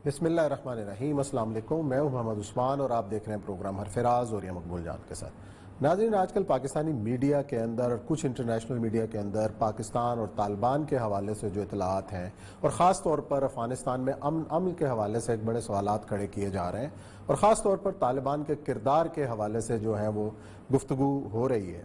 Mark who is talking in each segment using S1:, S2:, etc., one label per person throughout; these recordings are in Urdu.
S1: بسم اللہ الرحمن الرحیم۔ السلام علیکم، میں ہوں محمد عثمان اور آپ دیکھ رہے ہیں پروگرام حرفراز اور یہ مقبول جان کے ساتھ۔ ناظرین، آج کل پاکستانی میڈیا کے اندر اور کچھ انٹرنیشنل میڈیا کے اندر پاکستان اور طالبان کے حوالے سے جو اطلاعات ہیں اور خاص طور پر افغانستان میں امن کے حوالے سے ایک بڑے سوالات کھڑے کیے جا رہے ہیں، اور خاص طور پر طالبان کے کردار کے حوالے سے جو ہے وہ گفتگو ہو رہی ہے،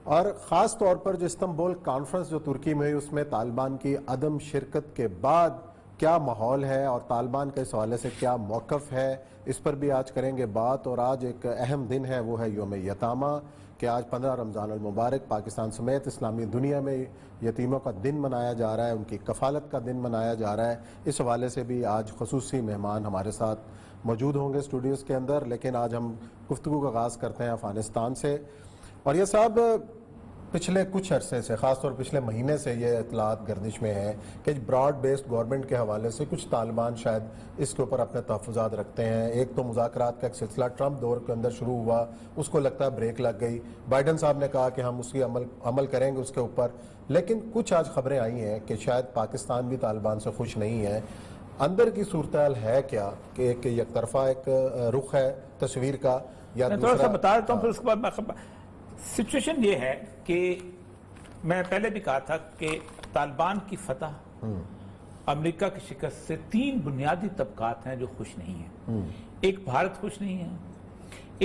S1: اور خاص طور پر جو استنبول کانفرنس جو ترکی میں ہوئی اس میں طالبان کی عدم شرکت کے بعد کیا ماحول ہے اور طالبان کے اس حوالے سے کیا موقف ہے، اس پر بھی آج کریں گے بات۔ اور آج ایک اہم دن ہے، وہ ہے یوم یتامہ، کہ آج 15 رمضان المبارک پاکستان سمیت اسلامی دنیا میں یتیموں کا دن منایا جا رہا ہے، ان کی کفالت کا دن منایا جا رہا ہے۔ اس حوالے سے بھی آج خصوصی مہمان ہمارے ساتھ موجود ہوں گے اسٹوڈیوز کے اندر، لیکن آج ہم گفتگو کا آغاز کرتے ہیں افغانستان سے۔ اور یہ صاحب، پچھلے کچھ عرصے سے، خاص طور پچھلے مہینے سے یہ اطلاعات گردش میں ہیں کہ براڈ بیسڈ گورنمنٹ کے حوالے سے کچھ طالبان شاید اس کے اوپر اپنے تحفظات رکھتے ہیں۔ ایک تو مذاکرات کا ایک سلسلہ ٹرمپ دور کے اندر شروع ہوا، اس کو لگتا ہے بریک لگ گئی، بائیڈن صاحب نے کہا کہ ہم اس کی عمل کریں گے اس کے اوپر، لیکن کچھ آج خبریں آئی ہیں کہ شاید پاکستان بھی طالبان سے خوش نہیں ہے۔ اندر کی صورتحال ہے کیا کہ ایک یک طرفہ ایک رخ ہے تصویر کا، یا
S2: میں تھوڑا سا بتا دیتا ہوں پھر اس کے بعد سچویشن یہ ہے کہ میں پہلے بھی کہا تھا کہ طالبان کی فتح، امریکہ کی شکست سے تین بنیادی طبقات ہیں جو خوش نہیں ہیں۔ ایک بھارت خوش نہیں ہے،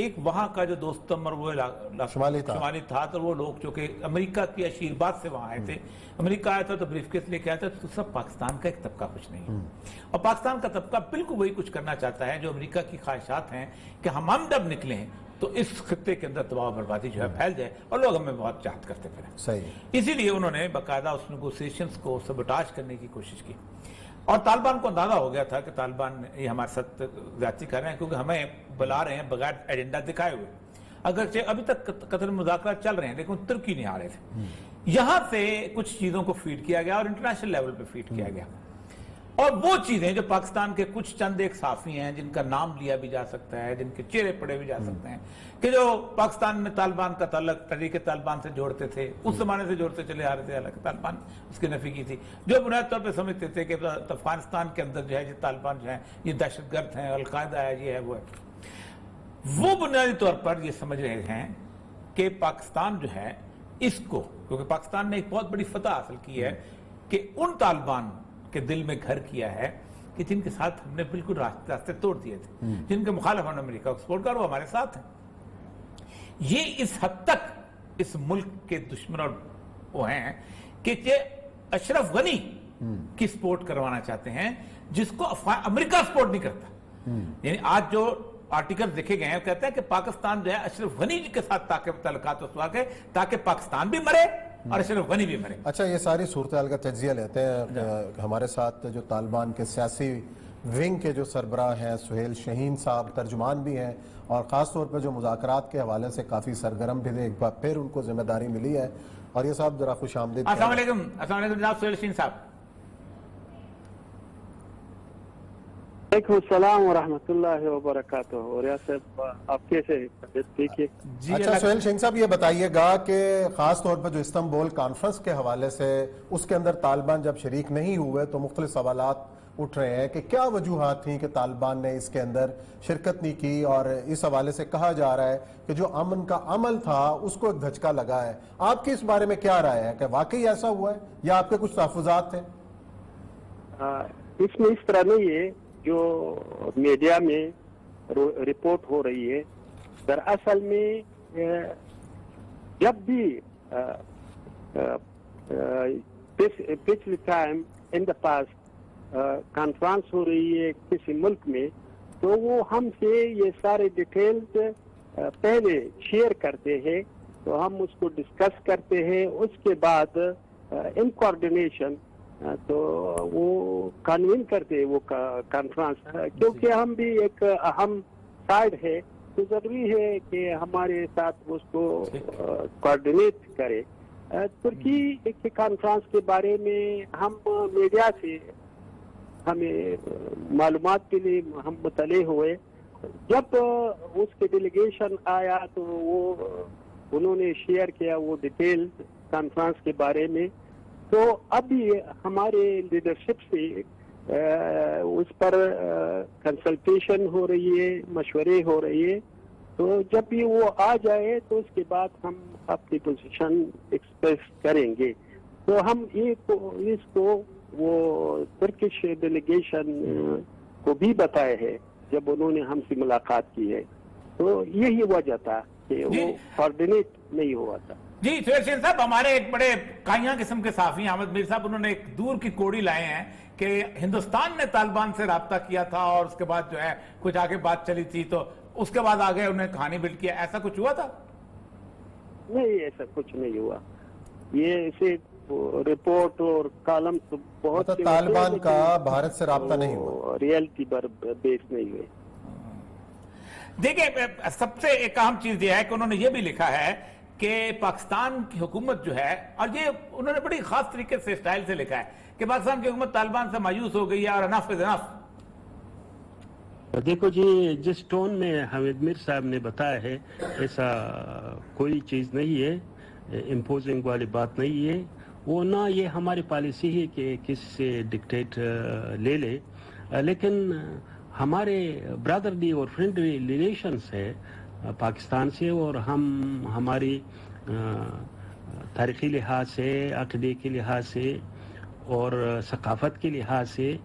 S2: ایک وہاں کا جو دوستم اور وہ شمالی تھات اور وہ لوگ جو کہ امریکہ کی اشیرباد سے وہاں آئے تھے، امریکہ آیا تھا تو بریف کیس لے کے آیا تھا، تو سب پاکستان کا ایک طبقہ خوش نہیں ہے۔ اور پاکستان کا طبقہ بالکل وہی کچھ کرنا چاہتا ہے جو امریکہ کی خواہشات ہیں کہ ہم جب نکلیں تو اس خطے کے اندر تباہ و بربادی جو ہے پھیل جائے اور لوگ ہمیں بہت چاہت کرتے پھریں۔
S1: صحیح،
S2: اسی لیے انہوں نے باقاعدہ اس نیگوسیشنز کو سبوٹاج کرنے کی کوشش کی، اور طالبان کو اندازہ ہو گیا تھا کہ طالبان یہ ہمارے ساتھ زیادتی کر رہے ہیں کیونکہ ہمیں بلا رہے ہیں بغیر ایجنڈا دکھائے ہوئے، اگرچہ ابھی تک قطر مذاکرات چل رہے ہیں لیکن ترکی نہیں آ رہے تھے۔ یہاں سے کچھ چیزوں کو فیڈ کیا گیا اور انٹرنیشنل لیول پہ فیڈ کیا گیا، اور وہ چیزیں جو پاکستان کے کچھ چند ایک صحافی ہیں جن کا نام لیا بھی جا سکتا ہے، جن کے چہرے پڑے بھی جا سکتے ہیں، کہ جو پاکستان میں طالبان کا تعلق تحریک طالبان سے جوڑتے تھے، اس زمانے سے جوڑتے چلے آ رہے تھے، حالانکہ طالبان اس کی نفی کی تھی، جو بنیادی طور پہ سمجھتے تھے کہ افغانستان کے اندر جو ہے یہ طالبان جو ہیں یہ دہشت گرد ہیں، القاعدہ ہے، یہ ہے وہ ہے، وہ بنیادی طور پر یہ سمجھ رہے ہیں کہ پاکستان جو ہے اس کو، کیونکہ پاکستان نے ایک بہت بڑی فتح حاصل کی ہے کہ ان طالبان کے دل میں گھر کیا ہے کہ جن کے ساتھ ہم نے بالکل راستے توڑ دیے تھے، جن کے مخالف ہم نے امریکہ کو سپورٹ کر، وہ ہمارے ساتھ ہیں۔ یہ اس حد تک اس ملک کے دشمن اور وہ ہیں کہ یہ اشرف غنی کی سپورٹ کروانا چاہتے ہیں جس کو امریکہ سپورٹ نہیں کرتا۔ یعنی آج جو آرٹیکل دیکھے گئے ہیں وہ کہتے ہیں کہ پاکستان جو ہے اشرف غنی کے ساتھ تعلقات وسوا کے تاکہ پاکستان بھی مرے اور اشرف غنی بھی مرے۔
S1: اچھا، یہ ساری صورتحال کا تجزیہ لیتے ہیں۔ ہمارے ساتھ جو طالبان کے سیاسی ونگ کے جو سربراہ ہیں سہیل شہین صاحب، ترجمان بھی ہیں، اور خاص طور پر جو مذاکرات کے حوالے سے کافی سرگرم بھی تھے، ایک بار پھر ان کو ذمہ داری ملی ہے۔ اور یہ صاحب ذرا خوش آمدید۔
S2: السلام علیکم جناب سہیل شہین صاحب۔
S3: وعلیکم السلام ورحمۃ اللہ وبرکاتہ۔ اور صاحب آپ کیسے ہیں؟
S1: اچھا سہیل شہین صاحب، یہ بتائیے گا کہ خاص طور پر جو استنبول کانفرنس کے حوالے سے اس کے اندر طالبان جب شریک نہیں ہوئے تو مختلف سوالات اٹھ رہے ہیں کہ کیا وجوہات تھیں کہ طالبان نے اس کے اندر شرکت نہیں کی، اور اس حوالے سے کہا جا رہا ہے کہ جو امن کا عمل تھا اس کو ایک دھچکا لگا ہے۔ آپ کی اس بارے میں کیا رائے ہے کہ واقعی ایسا ہوا ہے یا آپ کے کچھ تحفظات تھے؟
S3: اس میں اس طرح نہیں ہے جو میڈیا میں رپورٹ ہو رہی ہے۔ دراصل میں جب بھی پچھلے time in the past conference ہو رہی ہے کسی ملک میں تو وہ ہم سے یہ سارے ڈیٹیلز پہلے شیئر کرتے ہیں، تو ہم اس کو ڈسکس کرتے ہیں، اس کے بعد ان کوآرڈینیشن تو وہ کنوین کرتے ہیں وہ کانفرنس، کیونکہ ہم بھی ایک اہم سائڈ ہے تو ضروری ہے کہ ہمارے ساتھ اس کو کوآرڈینیٹ کرے۔ ترکی کے کانفرنس کے بارے میں ہم میڈیا سے ہمیں معلومات کے لیے ہم مطلع ہوئے، جب اس کے ڈیلیگیشن آیا تو وہ انہوں نے شیئر کیا وہ ڈیٹیل کانفرنس کے بارے میں، تو ابھی ہمارے لیڈرشپ سے اس پر کنسلٹیشن ہو رہی ہے, مشورے ہو رہی ہے. تو جب بھی وہ آ جائے تو اس کے بعد ہم اپنی پوزیشن ایکسپریس کریں گے. تو ہم اس کو وہ ترکش ڈیلیگیشن کو بھی بتائے ہے جب انہوں نے ہم سے ملاقات کی ہے. تو یہی وجہ تھا کہ وہ کوآرڈینیٹ نہیں ہوا تھا.
S2: جی سہیل شین صاحب, ہمارے ایک بڑے کائیاں قسم کے صحافی احمد میر صاحب, انہوں نے ایک دور کی کوڑی لائے ہیں کہ ہندوستان نے طالبان سے رابطہ کیا تھا اور اس کے بعد جو ہے کچھ آگے بات چلی تھی تو اس کے بعد آگے انہیں کہانی بلڈ کیا. ایسا کچھ ہوا تھا؟
S3: نہیں, ایسا کچھ نہیں ہوا. یہ ایسے رپورٹ اور کالم بہت
S1: طالبان کا بھارت سے رابطہ نہیں ہوا,
S3: ریئلٹی پر بیس نہیں ہوئے.
S2: دیکھیں, سب سے ایک اہم چیز یہ ہے کہ انہوں نے یہ بھی لکھا ہے کہ پاکستان کی حکومت جو ہے, اور یہ انہوں نے بڑی خاص طریقے سے اسٹائل سے لکھا ہے کہ پاکستان کی حکومت طالبان سے مایوس ہو گئی ہے اور انف از انف.
S4: دیکھو جی, جس ٹون میں حمید میر صاحب نے بتایا ہے ایسا کوئی چیز نہیں ہے, امپوزنگ والی بات نہیں ہے. وہ نہ یہ ہماری پالیسی ہے کہ کسی سے ڈکٹیٹ لے لے, لیکن ہمارے برادرلی اور فرینڈلی ریلیشنس ہے پاکستان سے, اور ہم ہماری تاریخی لحاظ سے, عقیدے کے لحاظ سے اور ثقافت کے لحاظ سے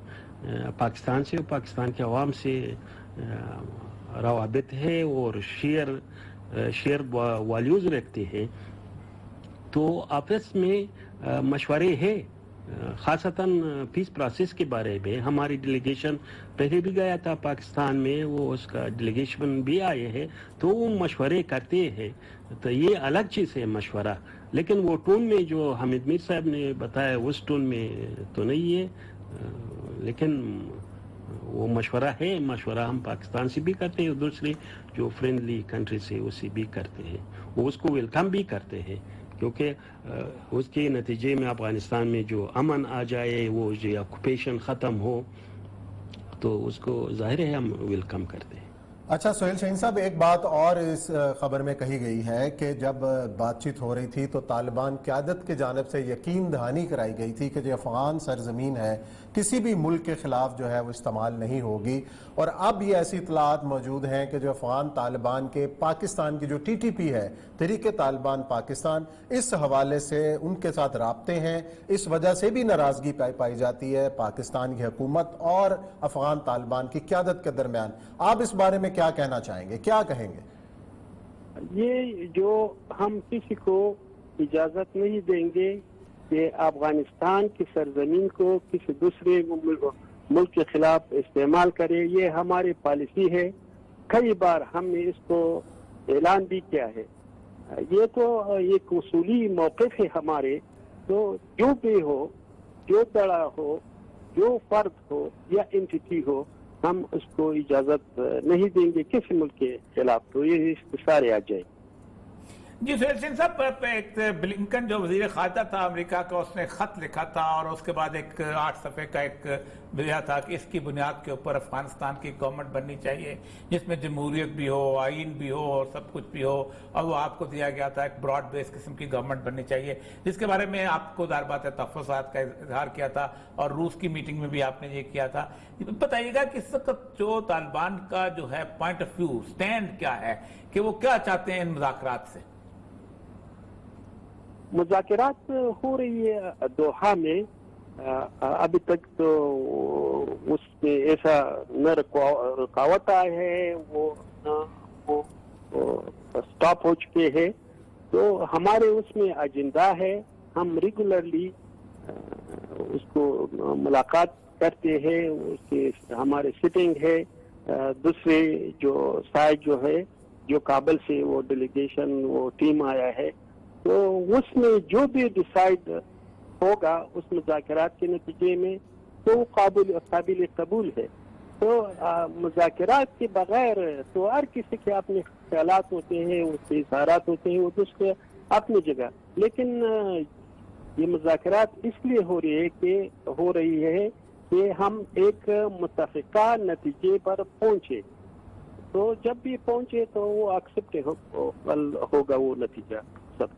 S4: پاکستان سے اور پاکستان کے عوام سے روابط ہے اور شیئر والیوز رکھتے ہیں. تو آپس میں مشورے ہے, خاصتاً پیس پروسیس کے بارے میں. ہماری ڈیلیگیشن پہلے بھی گیا تھا پاکستان میں, وہ اس کا ڈیلیگیشن بھی آئے ہیں, تو وہ مشورے کرتے ہیں. تو یہ الگ چیز ہے مشورہ, لیکن وہ ٹون میں جو حمید میر صاحب نے بتایا اس ٹون میں تو نہیں ہے. لیکن وہ مشورہ ہے, مشورہ ہم پاکستان سے بھی کرتے ہیں اور دوسری جو فرینڈلی کنٹری سے اسے بھی کرتے ہیں. وہ اس کو ویلکم بھی کرتے ہیں, کیونکہ اس کے نتیجے میں افغانستان میں جو امن آ جائے, وہ جو آکوپیشن ختم ہو, تو اس کو ظاہر ہے ہم ویلکم کرتے ہیں.
S1: اچھا سہیل شاہین صاحب, ایک بات اور اس خبر میں کہی گئی ہے کہ جب بات چیت ہو رہی تھی تو طالبان قیادت کی جانب سے یقین دہانی کرائی گئی تھی کہ جو افغان سرزمین ہے کسی بھی ملک کے خلاف جو ہے وہ استعمال نہیں ہوگی. اور اب یہ ایسی اطلاعات موجود ہیں کہ جو افغان طالبان کے پاکستان کی جو ٹی ٹی پی ہے, تحریک طالبان پاکستان, اس حوالے سے ان کے ساتھ رابطے ہیں. اس وجہ سے بھی ناراضگی پائی جاتی ہے پاکستان کی حکومت اور افغان طالبان کی قیادت کے درمیان. آپ اس بارے میں کیا کہنا چاہیں گے, کیا کہیں گے؟
S3: یہ جو ہم کسی کو اجازت نہیں دیں گے کہ افغانستان کی سرزمین کو کسی دوسرے ملک کے خلاف استعمال کرے, یہ ہماری پالیسی ہے. کئی بار ہم نے اس کو اعلان بھی کیا ہے. یہ تو ایک اصولی موقف ہے ہمارے. تو جو بھی ہو, جو طرح ہو, جو فرد ہو یا انٹیٹی ہو, ہم اس کو اجازت نہیں دیں گے کسی ملک کے خلاف. تو یہ سارے آ جائے.
S2: جی سہیل شین صاحب, ایک بلنکن جو وزیر خارجہ تھا امریکہ کا, اس نے خط لکھا تھا اور اس کے بعد ایک 8 صفحے کا ایک بھیجا تھا کہ اس کی بنیاد کے اوپر افغانستان کی گورنمنٹ بننی چاہیے جس میں جمہوریت بھی ہو, آئین بھی ہو اور سب کچھ بھی ہو. اور وہ آپ کو دیا گیا تھا ایک براڈ بیس قسم کی گورنمنٹ بننی چاہیے, جس کے بارے میں آپ کو ظاہر بات ہے تحفظات کا اظہار کیا تھا اور روس کی میٹنگ میں بھی آپ نے یہ کیا تھا. بتائیے گا کہ اس وقت جو طالبان کا جو ہے پوائنٹ آف ویو, سٹینڈ کیا ہے, کہ وہ کیا چاہتے ہیں ان مذاکرات سے؟
S3: مذاکرات ہو رہی ہے دوحہ میں. ابھی تک تو اس میں ایسا نہ رکاوٹ آئے ہے, وہ سٹاپ ہو چکے ہیں. تو ہمارے اس میں ایجنڈا ہے, ہم ریگولرلی اس کو ملاقات کرتے ہیں. اس کے ہمارے سٹنگ ہے. دوسرے جو سائڈ جو ہے, جو کابل سے وہ ڈیلیگیشن, وہ ٹیم آیا ہے, تو اس میں جو بھی ڈیسائیڈ ہوگا اس مذاکرات کے نتیجے میں تو وہ قابل قبول ہے. تو مذاکرات کے بغیر تو ہر کسی کے اپنے خیالات ہوتے ہیں, اس کے اظہارات ہوتے ہیں, وہ تو اس کے اپنی جگہ. لیکن یہ مذاکرات اس لیے ہو رہی ہے کہ ہم ایک متفقہ نتیجے پر پہنچے. تو جب بھی پہنچے تو وہ ایکسپٹ ہوگا وہ نتیجہ سب.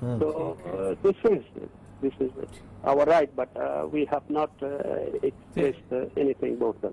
S3: so this is our right, but we have not expressed anything about that.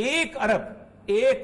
S2: 1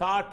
S2: 60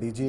S1: DG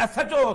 S2: SHO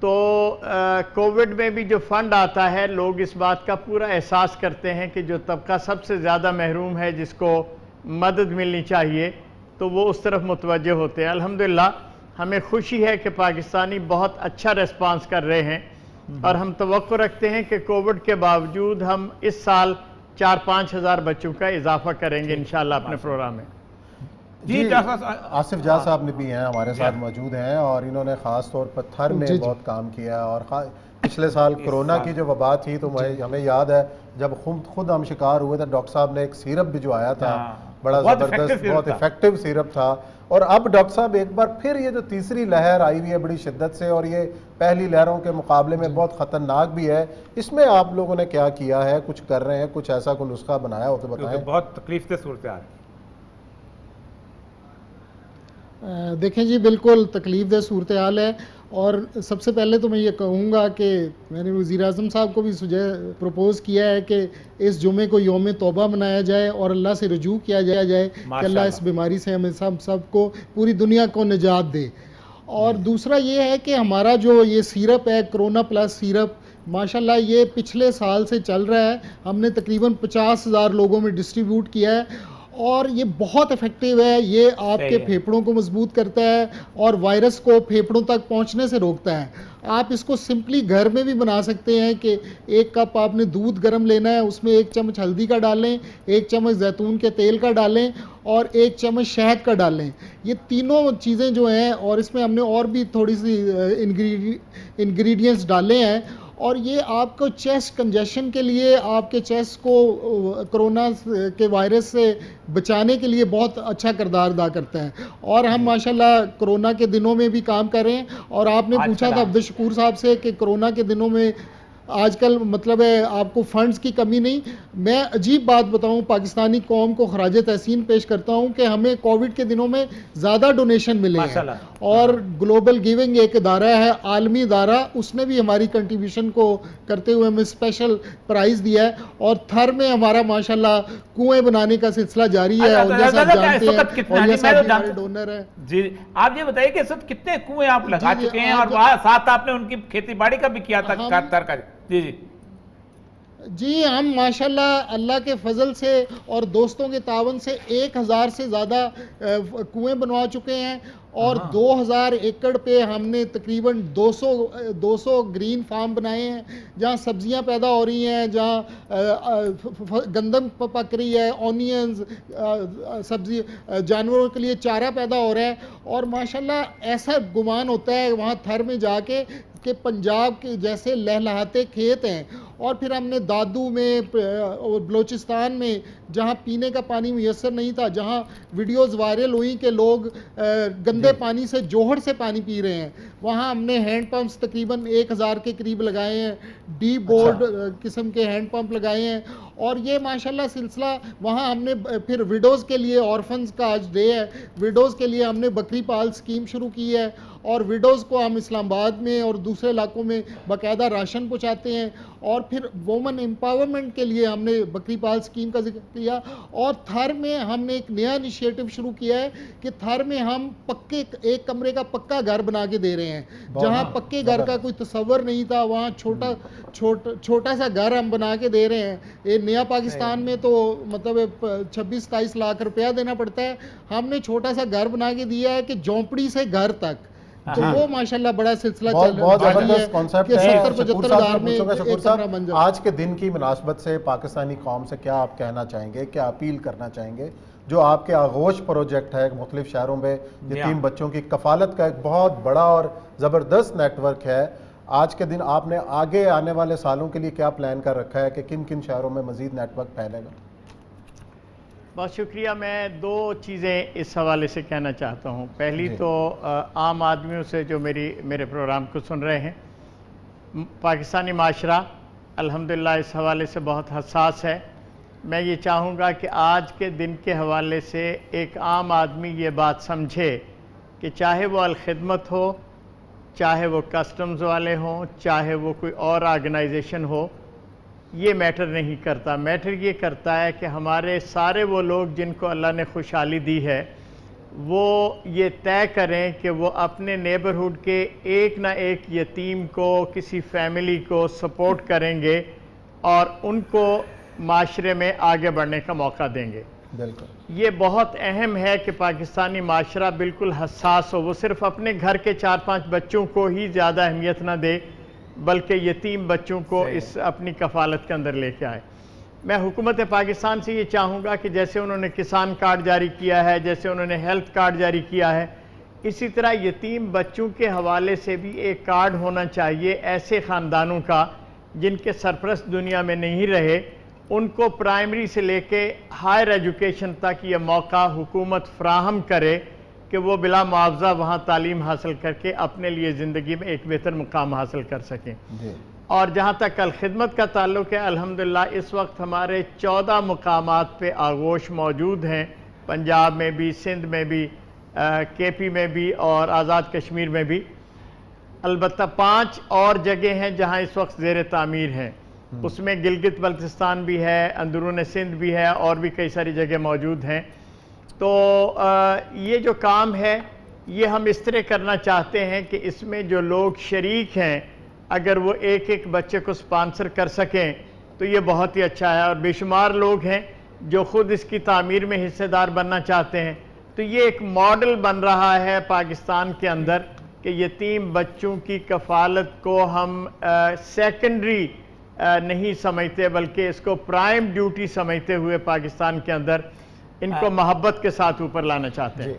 S5: تو کووڈ میں بھی جو فنڈ آتا ہے لوگ اس بات کا پورا احساس کرتے ہیں کہ جو طبقہ سب سے زیادہ محروم ہے جس کو مدد ملنی چاہیے تو وہ اس طرف متوجہ ہوتے ہیں. الحمدللہ ہمیں خوشی ہے کہ پاکستانی بہت اچھا ریسپانس کر رہے ہیں اور ہم توقع رکھتے ہیں کہ کووڈ کے باوجود ہم اس سال 4-5 ہزار بچوں کا اضافہ کریں گے انشاءاللہ اپنے پروگرام میں.
S1: جی آصف جا صاحب نے بھی ہیں ہمارے ساتھ موجود ہیں اور انہوں نے خاص طور پر تھر میں بہت کام کیا اور پچھلے سال کرونا کی جو وبا تھی تو ہمیں یاد ہے جب خود ہم شکار ہوئے تھے ڈاکٹر صاحب نے ایک سیرپ بھی جو آیا تھا بڑا زبردست بہت ایفیکٹو سیرپ تھا. اور اب ڈاکٹر صاحب ایک بار پھر یہ جو تیسری لہر آئی ہوئی ہے بڑی شدت سے اور یہ پہلی لہروں کے مقابلے میں بہت خطرناک بھی ہے, اس میں آپ لوگوں نے کیا کیا ہے؟ کچھ کر رہے ہیں, کچھ ایسا کوئی نسخہ بنایا ہو تو بتائیں.
S2: بہت تکلیف دہ صورتحال.
S6: دیکھیں جی بالکل تکلیف دہ صورتحال ہے اور سب سے پہلے تو میں یہ کہوں گا کہ میں نے وزیر اعظم صاحب کو بھی پروپوز کیا ہے کہ اس جمعے کو یوم توبہ منایا جائے اور اللہ سے رجوع کیا جائے کہ اللہ اس بیماری سے ہمیں سب کو پوری دنیا کو نجات دے. اور دوسرا یہ ہے کہ ہمارا جو یہ سیرپ ہے کرونا پلس سیرپ ماشاءاللہ یہ پچھلے سال سے چل رہا ہے. ہم نے تقریباً 50,000 لوگوں میں ڈسٹریبیوٹ کیا ہے اور یہ بہت ایفیکٹیو ہے. یہ آپ کے پھیپھڑوں کو مضبوط کرتا ہے اور وائرس کو پھیپھڑوں تک پہنچنے سے روکتا ہے. آپ اس کو سمپلی گھر میں بھی بنا سکتے ہیں کہ 1 کپ آپ نے دودھ گرم لینا ہے, اس میں 1 چمچ ہلدی کا ڈالیں, 1 چمچ زیتون کے تیل کا ڈالیں اور 1 چمچ شہد کا ڈالیں. یہ تینوں چیزیں جو ہیں اور اس میں ہم نے اور بھی تھوڑی سی انگریڈینٹس ڈالے ہیں اور یہ آپ کو چیسٹ کنجیشن کے لیے آپ کے چیسٹ کو کرونا کے وائرس سے بچانے کے لیے بہت اچھا کردار ادا کرتا ہے. اور ہم ماشاءاللہ کرونا کے دنوں میں بھی کام کر رہے ہیں. اور آپ نے پوچھا تھا عبدالشکور صاحب سے کہ کرونا کے دنوں میں آج کل مطلب ہے آپ کو فنڈز کی کمی نہیں. میں عجیب بات بتاؤں, پاکستانی قوم کو خراج تحسین پیش کرتا ہوں کہ ہمیں کووڈ کے دنوں میں زیادہ ڈونیشن ملے ہیں اور گلوبل گیونگ ایک ادارہ ہے, عالمی ادارہ, اس نے بھی ہماری کنٹریبیوشن کو کرتے ہوئے ہمیں اسپیشل پرائز دیا ہے. اور تھر میں ہمارا ماشاءاللہ کنویں بنانے کا سلسلہ جاری ہے. اولیاء صاحب جانتے ہیں, اولیاء صاحب ہمارے ڈونر ہیں.
S2: جی آپ یہ بتائیے کہ اس وقت کتنے کنویں آپ لگا چکے ہیں اور وہاں ساتھ آپ نے ان کی کھیتی باڑی کا بھی کیا تھا تھر کا؟
S6: جی ہم ماشاءاللہ اللہ کے فضل سے اور دوستوں کے تعاون سے 1000 سے زیادہ کنویں بنوا چکے ہیں اور 2000 ایکڑ پہ ہم نے تقریباً 200 گرین فارم بنائے ہیں جہاں سبزیاں پیدا ہو رہی ہیں, جہاں گندم پک رہی ہے, اونینز, سبزی, جانوروں کے لیے چارہ پیدا ہو رہا ہے. اور ماشاءاللہ ایسا گمان ہوتا ہے وہاں تھر میں جا کے کہ پنجاب کے جیسے لہلہاتے کھیت ہیں. اور پھر ہم نے دادو میں اور بلوچستان میں جہاں پینے کا پانی میسر نہیں تھا, جہاں ویڈیوز وائرل ہوئی کہ لوگ گندے پانی سے جوہر سے پانی پی رہے ہیں, وہاں ہم نے ہینڈ پمپس تقریباً 1000 کے قریب لگائے ہیں, ڈی بورڈ قسم کے ہینڈ پمپ لگائے ہیں. اور یہ ماشاءاللہ سلسلہ وہاں ہم نے پھر ویڈوز کے لیے, آرفنز کا آج ڈے ہے, ویڈوز کے لیے ہم نے بکری پال سکیم شروع کی ہے اور ویڈوز کو ہم اسلام آباد میں اور دوسرے علاقوں میں باقاعدہ راشن پہنچاتے ہیں. اور پھر وومن امپاورمنٹ کے لیے ہم نے بکری پال سکیم کا ذکر کیا. اور تھر میں ہم نے ایک نیا انیشیٹو شروع کیا ہے کہ تھر میں ہم پکے 1 کمرے کا پکا گھر بنا کے دے رہے ہیں. جہاں پکے گھر کا کوئی تصور نہیں تھا وہاں چھوٹا سا گھر ہم بنا کے دے رہے ہیں. یہ نیا پاکستان میں تو مطلب 26-27 لاکھ روپیہ دینا پڑتا ہے, ہم نے چھوٹا سا گھر بنا کے دیا ہے کہ جھونپڑی سے گھر تک. تو وہ ماشاءاللہ بڑا سلسلہ چل رہا ہے.
S1: بہت زبردست کانسیپٹ ہے.
S6: 70-75 ہزار میں ایک کمرہ بن جاتا ہے.
S1: آج کے دن کی مناسبت سے پاکستانی قوم سے کیا آپ کہنا چاہیں گے, کیا اپیل کرنا چاہیں گے؟ جو آپ کے آغوش پروجیکٹ ہے مختلف شہروں میں یتیم بچوں کی کفالت کا ایک بہت بڑا اور زبردست نیٹ ورک ہے, آج کے دن آپ نے آگے آنے والے سالوں کے لیے کیا پلان کر رکھا ہے کہ کن کن شہروں میں مزید نیٹ ورک پھیلے گا؟
S5: بہت شکریہ. میں 2 چیزیں اس حوالے سے کہنا چاہتا ہوں. پہلی تو عام آدمیوں سے جو میرے پروگرام کو سن رہے ہیں, پاکستانی معاشرہ الحمدللہ اس حوالے سے بہت حساس ہے. میں یہ چاہوں گا کہ آج کے دن کے حوالے سے ایک عام آدمی یہ بات سمجھے کہ چاہے وہ الخدمت ہو, چاہے وہ کسٹمز والے ہوں, چاہے وہ کوئی اور آرگنائزیشن ہو, یہ میٹر نہیں کرتا. میٹر یہ کرتا ہے کہ ہمارے سارے وہ لوگ جن کو اللہ نے خوشحالی دی ہے وہ یہ طے کریں کہ وہ اپنے نیبرہڈ کے ایک نہ ایک یتیم کو، کسی فیملی کو سپورٹ کریں گے اور ان کو معاشرے میں آگے بڑھنے کا موقع دیں گے۔
S1: بالکل
S5: یہ بہت اہم ہے کہ پاکستانی معاشرہ بالکل حساس ہو، وہ صرف اپنے گھر کے 4-5 بچوں کو ہی زیادہ اہمیت نہ دے بلکہ یتیم بچوں کو اس اپنی کفالت کے اندر لے کے آئے۔ میں حکومت پاکستان سے یہ چاہوں گا کہ جیسے انہوں نے کسان کارڈ جاری کیا ہے، جیسے انہوں نے ہیلتھ کارڈ جاری کیا ہے، اسی طرح یتیم بچوں کے حوالے سے بھی ایک کارڈ ہونا چاہیے ایسے خاندانوں کا جن کے سرپرست دنیا میں نہیں رہے، ان کو پرائمری سے لے کے ہائر ایجوکیشن تک یہ موقع حکومت فراہم کرے کہ وہ بلا معاوضہ وہاں تعلیم حاصل کر کے اپنے لیے زندگی میں ایک بہتر مقام حاصل کر سکیں۔ اور جہاں تک الخدمت کا تعلق ہے، الحمدللہ اس وقت ہمارے 14 مقامات پہ آغوش موجود ہیں، پنجاب میں بھی، سندھ میں بھی، کے پی میں بھی اور آزاد کشمیر میں بھی۔ البتہ 5 اور جگہ ہیں جہاں اس وقت زیر تعمیر ہیں، اس میں گلگت بلتستان بھی ہے، اندرون سندھ بھی ہے اور بھی کئی ساری جگہ موجود ہیں۔ تو یہ جو کام ہے یہ ہم اس طرح کرنا چاہتے ہیں کہ اس میں جو لوگ شریک ہیں اگر وہ ایک ایک بچے کو سپانسر کر سکیں تو یہ بہت ہی اچھا ہے، اور بے شمار لوگ ہیں جو خود اس کی تعمیر میں حصے دار بننا چاہتے ہیں۔ تو یہ ایک ماڈل بن رہا ہے پاکستان کے اندر کہ یتیم بچوں کی کفالت کو ہم سیکنڈری نہیں سمجھتے بلکہ اس کو پرائم ڈیوٹی سمجھتے ہوئے پاکستان کے اندر ان کو محبت کے ساتھ اوپر لانا چاہتے ہیں۔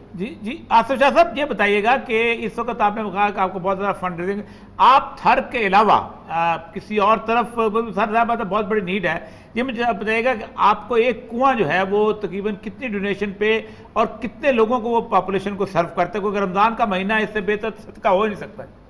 S2: جی آصف شاہ صاحب یہ بتائیے گا کہ اس وقت آپ نے کہا کہ آپ کو بہت زیادہ فنڈ ریزنگ، آپ تھر کے علاوہ کسی اور طرف بہت بڑی نیڈ ہے، یہ مجھے بتائیے گا کہ آپ کو ایک کنواں جو ہے وہ تقریباً کتنی ڈونیشن پہ اور کتنے لوگوں کو وہ پاپولیشن کو سرو کرتے ہیں، کیونکہ رمضان کا مہینہ اس سے بہتر صدقہ ہو ہی نہیں سکتا ہے۔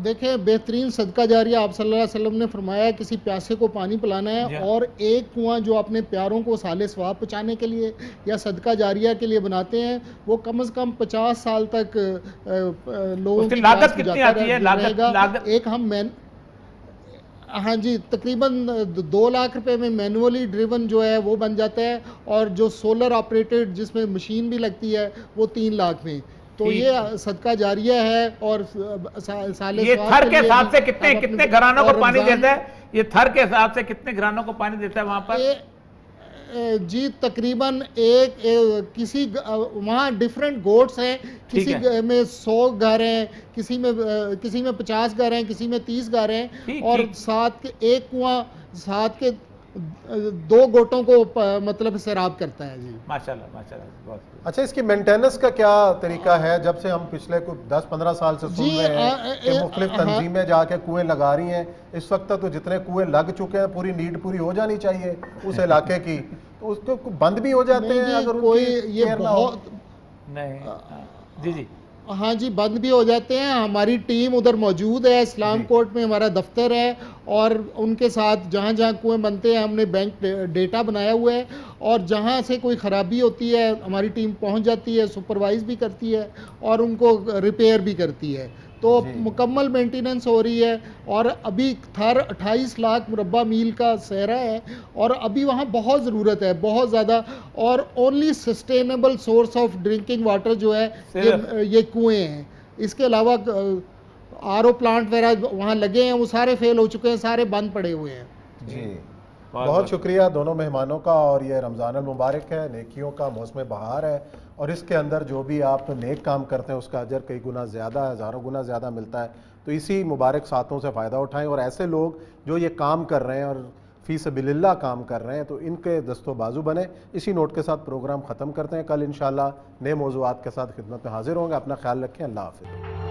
S6: دیکھیں بہترین صدقہ جاریہ آپ صلی اللہ علیہ وسلم نے فرمایا کسی پیاسے کو پانی پلانا ہے، اور ایک کنواں جو اپنے پیاروں کو صالح ثواب پہنچانے کے لیے یا صدقہ جاریہ کے لیے بناتے ہیں وہ کم از کم 50 سال تک لوگوں کی
S2: لاگت کتنی آتی ہے؟
S6: ایک ہم ہاں جی تقریباً 2 لاکھ روپے میں مینولی ڈریون جو ہے وہ بن جاتا ہے، اور جو سولر آپریٹڈ جس میں مشین بھی لگتی ہے وہ 3 لاکھ میں۔ تو یہ صدقہ جاریہ ہے اور
S2: یہ تھر کے حساب سے کتنے گھرانوں کو پانی دیتا ہے؟ یہ تھر کے حساب سے کتنے گھرانوں کو پانی دیتا ہے وہاں پر؟
S6: جی تقریباً کسی وہاں ڈیفرنٹ گوٹس ہیں، کسی میں 100 گھر ہیں، کسی میں 50 گھر ہیں، کسی میں 30 گھر ہیں، اور ساتھ کے ایک کنواں ساتھ کے 2 گوٹوں کو مطلب سیراب کرتا ہے۔ جی
S2: ماشاءاللہ ماشاءاللہ۔
S1: اچھا اس کی مینٹیننس کا کیا طریقہ ہے؟ جب سے ہم پچھلے کچھ 10-15 سال سے سن رہے ہیں کہ مختلف تنظیمیں جا کے کنویں لگا رہی ہیں، اس وقت تو جتنے کنویں لگ چکے ہیں پوری نیڈ پوری ہو جانی چاہیے اس علاقے کی، تو اس کو بند بھی ہو جاتے ہیں اگر
S6: کوئی یہ بہت
S2: نہیں؟ جی
S6: ہاں جی بند بھی ہو جاتے ہیں۔ ہماری ٹیم ادھر موجود ہے، اسلام کوٹ میں ہمارا دفتر ہے، اور ان کے ساتھ جہاں جہاں کنویں بنتے ہیں ہم نے بینک ڈیٹا بنایا ہوا ہے، اور جہاں سے کوئی خرابی ہوتی ہے ہماری ٹیم پہنچ جاتی ہے، سپروائز بھی کرتی ہے اور ان کو ریپیئر بھی کرتی ہے۔ تو مکمل مینٹیننس ہو رہی ہے، اور ابھی تھر 28 لاکھ مربع میل کا صحرا ہے، اور ابھی وہاں بہت ضرورت ہے، بہت زیادہ، اور only sustainable source of drinking water جو ہے یہ کنویں ہیں۔ اس کے علاوہ RO پلانٹ وغیرہ وہاں لگے ہیں وہ سارے فیل ہو چکے ہیں، سارے بند پڑے ہوئے ہیں۔
S1: جی بہت شکریہ دونوں مہمانوں کا، اور یہ رمضان المبارک ہے، نیکیوں کا موسم بہار ہے، اور اس کے اندر جو بھی آپ نیک کام کرتے ہیں اس کا اجر کئی گنا زیادہ ہے، ہزاروں گنا زیادہ ملتا ہے۔ تو اسی مبارک ساتھوں سے فائدہ اٹھائیں، اور ایسے لوگ جو یہ کام کر رہے ہیں اور فی سبیل اللہ کام کر رہے ہیں تو ان کے دست و بازو بنے۔ اسی نوٹ کے ساتھ پروگرام ختم کرتے ہیں، کل انشاءاللہ نئے موضوعات کے ساتھ خدمت میں حاضر ہوں گے۔ اپنا خیال رکھیں، اللہ حافظ۔